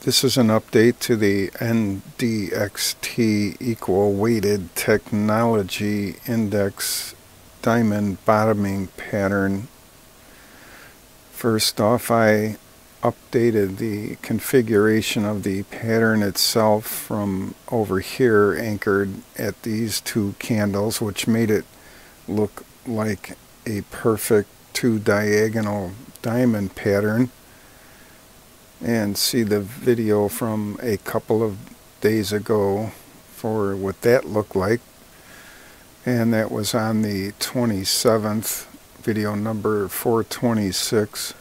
This is an update to the NDXT equal weighted technology index diamond bottoming pattern. First off, I updated the configuration of the pattern itself from over here anchored at these two candles, which made it look like a perfect two diagonal diamond pattern. And see the video from a couple of days ago for what that looked like, and that was on the 27th, video number 426,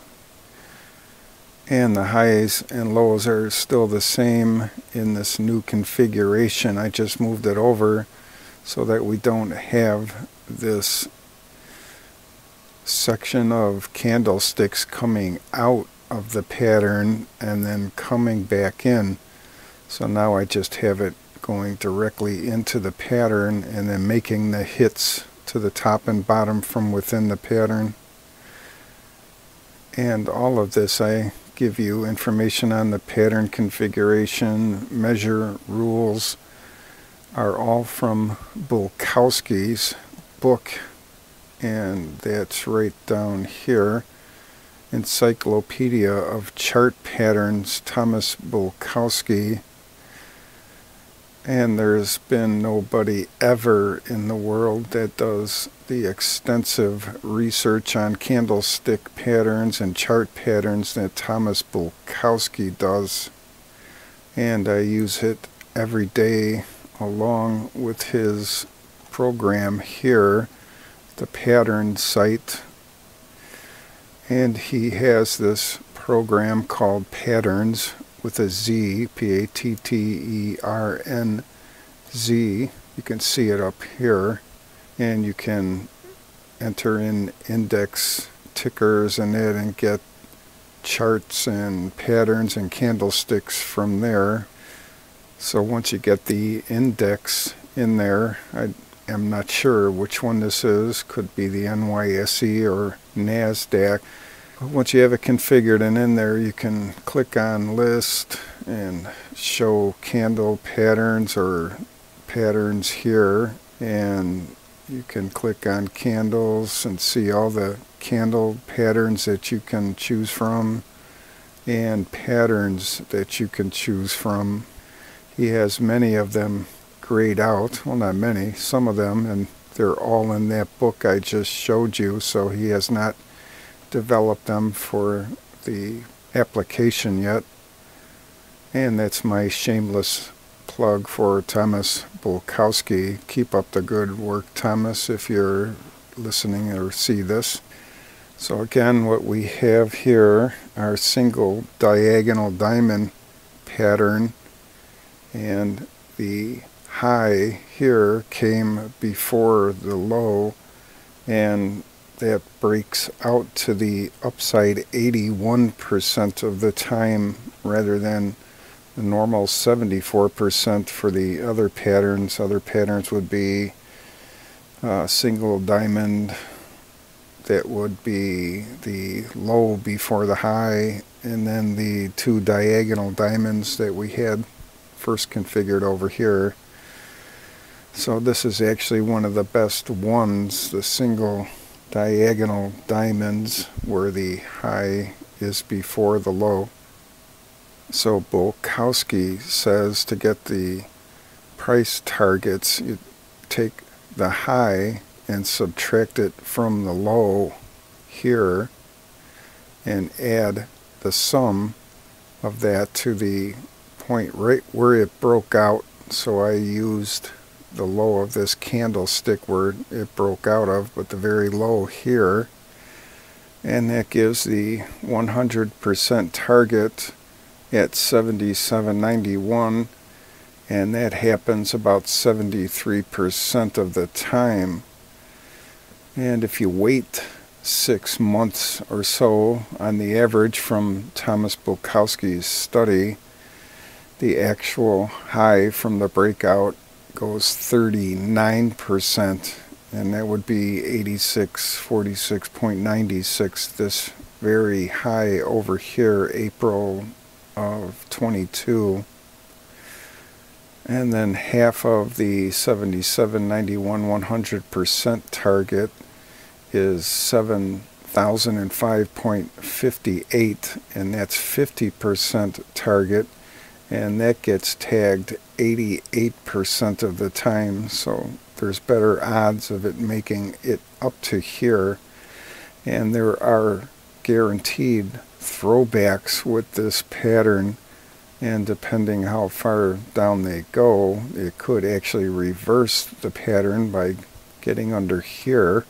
and the highs and lows are still the same in this new configuration. I just moved it over so that we don't have this section of candlesticks coming out of the pattern and then coming back in. So now I just have it going directly into the pattern and then making the hits to the top and bottom from within the pattern. And all of this, I give you information on the pattern configuration, measure rules, are all from Bulkowski's book, and that's right down here. Encyclopedia of Chart Patterns, Thomas Bulkowski. And there's been nobody ever in the world that does the extensive research on candlestick patterns and chart patterns that Thomas Bulkowski does. And I use it every day along with his program here, the pattern site. And he has this program called Patterns with a Z, P-A-T-T-E-R-N-Z. You can see it up here, and you can enter in index tickers and it and get charts and patterns and candlesticks from there. So once you get the index in there, I'm not sure which one this is. Could be the NYSE or NASDAQ. Once you have it configured and in there, you can click on list and show candle patterns or patterns here, and you can click on candles and see all the candle patterns that you can choose from and patterns that you can choose from. He has many of them grayed out, well, not many, some of them, and they're all in that book I just showed you, so he has not developed them for the application yet. And that's my shameless plug for Thomas Bulkowski. Keep up the good work, Thomas, if you're listening or see this. So again, what we have here are single diagonal diamond pattern, and the high here came before the low, and that breaks out to the upside 81% of the time rather than the normal 74% for the other patterns. Other patterns would be single diamond, that would be the low before the high, and then the two diagonal diamonds that we had first configured over here. So this is actually one of the best ones, the single diagonal diamonds, where the high is before the low. So Bulkowski says to get the price targets, you take the high and subtract it from the low here and add the sum of that to the point right where it broke out. So I used the low of this candlestick where it broke out of, but the very low here, and that gives the 100% target at 77.91, and that happens about 73% of the time. And if you wait 6 months or so on the average from Thomas Bulkowski's study, the actual high from the breakout goes 39%, and that would be 8646.96. This very high over here, April of 22. And then half of the 77, 91, 100% target is 7,005.58, and that's 50% target, and that gets tagged 88% of the time, so there's better odds of it making it up to here. And there are guaranteed throwbacks with this pattern, and depending how far down they go, it could actually reverse the pattern by getting under here.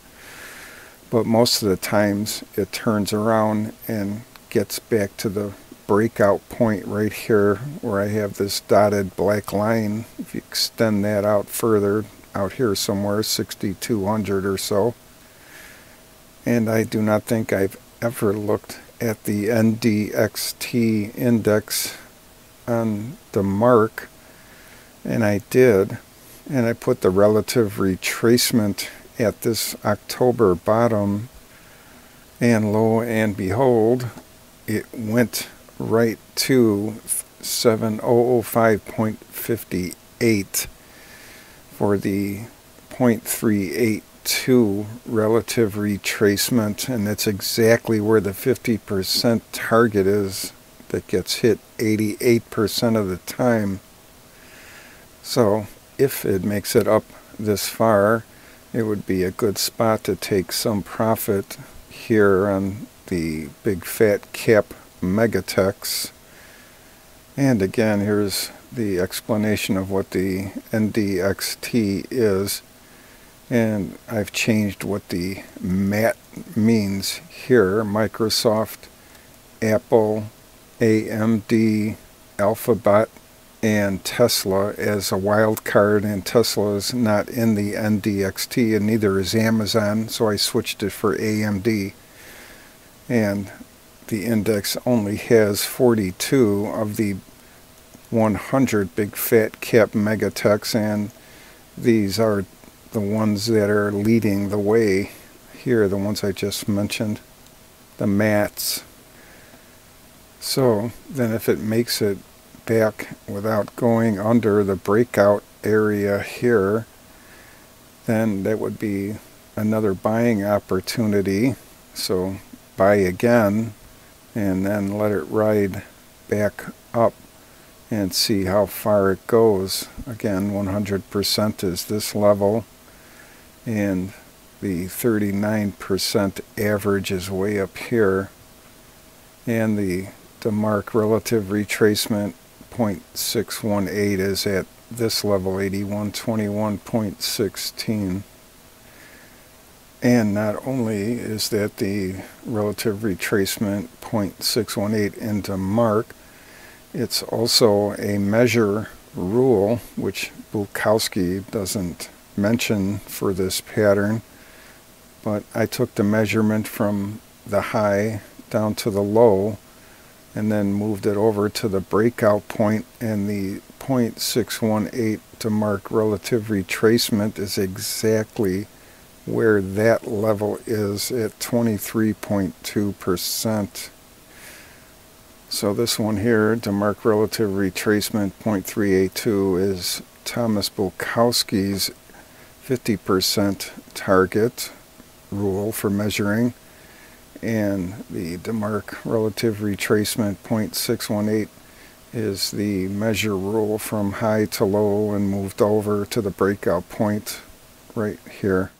But most of the times it turns around and gets back to the breakout point right here where I have this dotted black line. If you extend that out further, out here somewhere, 6,200 or so. And I do not think I've ever looked at the NDXT index on the mark, and I did, and I put the relative retracement at this October bottom, and lo and behold, it went right to 7005.58 for the 0.382 relative retracement, and that's exactly where the 50% target is that gets hit 88% of the time. So if it makes it up this far, it would be a good spot to take some profit here on the big fat cap megatechs. And again, here's the explanation of what the NDXT is, and I've changed what the MAT means here: Microsoft, Apple, AMD, Alphabet, and Tesla as a wild card, and Tesla is not in the NDXT, and neither is Amazon, so I switched it for AMD. And the index only has 42 of the 100 big fat cap megatechs, and these are the ones that are leading the way here, the ones I just mentioned, the MATs. So then if it makes it back without going under the breakout area here, then that would be another buying opportunity. So buy again and then let it ride back up and see how far it goes. Again, 100% is this level, and the 39% average is way up here, and the mark relative retracement 0.618 is at this level, 8121.16. And not only is that the relative retracement 0.618 into mark, it's also a measure rule, which Bulkowski doesn't mention for this pattern, but I took the measurement from the high down to the low and then moved it over to the breakout point, and the 0.618 to mark relative retracement is exactly where that level is at 23.2%. So this one here, to mark relative retracement 0.382, is Thomas Bulkowski's 50% target rule for measuring, and the DeMark relative retracement 0.618 is the measure rule from high to low and moved over to the breakout point right here.